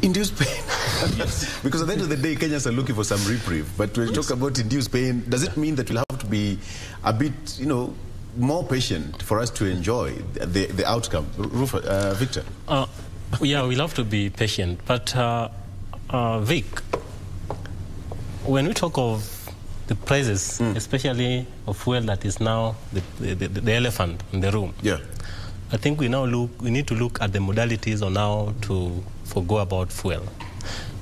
Induced pain. Yes. Because at the end of the day, Kenyans are looking for some reprieve. But when you talk about induced pain, does it mean that we'll have to be a bit, more patient for us to enjoy the outcome? Victor? Yeah, we'll have to be patient. But, Vic, when we talk of the prices, especially of fuel that is now the elephant in the room, yeah, I think we need to look at the modalities on how to go about fuel.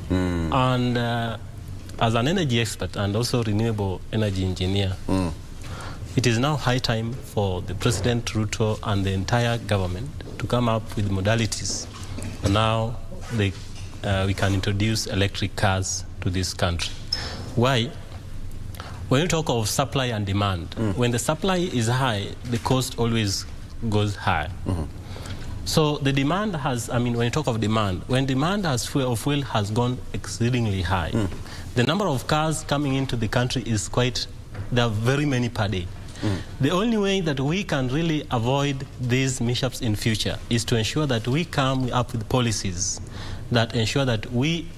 And as an energy expert and also renewable energy engineer, it is now high time for the President Ruto and the entire government to come up with modalities. And now we can introduce electric cars to this country. Why? When you talk of supply and demand, when the supply is high, the cost always goes high. So the demand has, when you talk of demand, when demand of fuel has gone exceedingly high, the number of cars coming into the country is there are very many per day. The only way that we can really avoid these mishaps in future is to ensure that we come up with policies that ensure that we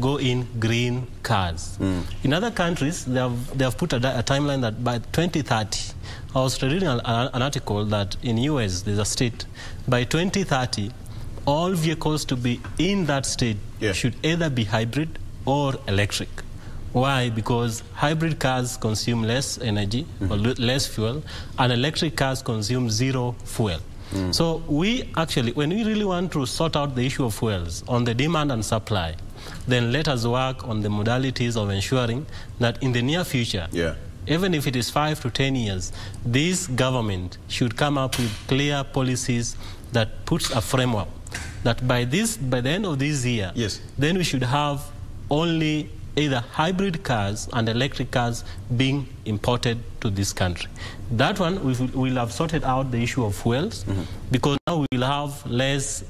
go in green cars. In other countries, they have put a timeline that by 2030, I was reading an article that in US, there's a state, by 2030, all vehicles to be in that state should either be hybrid or electric. Why? Because hybrid cars consume less energy, or less fuel, and electric cars consume zero fuel. So we actually, when we really want to sort out the issue of fuels on the demand and supply, then let us work on the modalities of ensuring that in the near future, even if it is 5 to 10 years, this government should come up with clear policies that puts a framework that by the end of this year, then we should have only either hybrid cars and electric cars being imported to this country. That one, we will have sorted out the issue of fuels, because now we will have less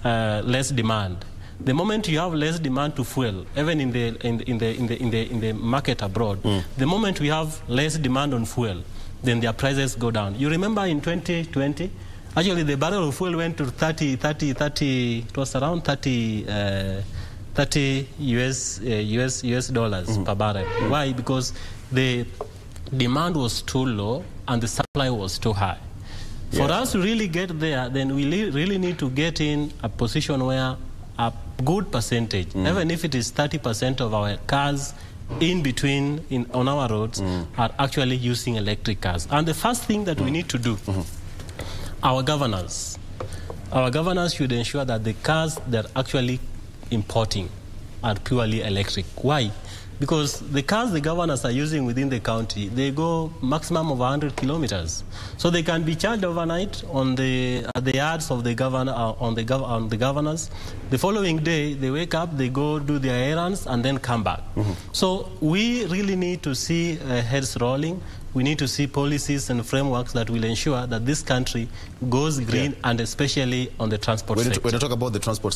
demand. The moment you have less demand to fuel, even in the market abroad, the moment we have less demand on fuel, then their prices go down. You remember in 2020, actually the barrel of fuel went to 30, it was around 30 US dollars per barrel. Why? Because the demand was too low and the supply was too high. For us to really get there, then we really need to get in a position where a good percentage, even if it is 30% of our cars on our roads are actually using electric cars. And the first thing that we need to do, our governors should ensure that the cars they're actually importing are purely electric. Why? Because the cars the governors are using within the county, they go maximum of 100 kilometers. So they can be charged overnight on the yards of the governor, on the governors. The following day, they wake up, they go do their errands, and then come back. So we really need to see heads rolling. We need to see policies and frameworks that will ensure that this country goes green, and especially on the transport sector. When you talk about the transport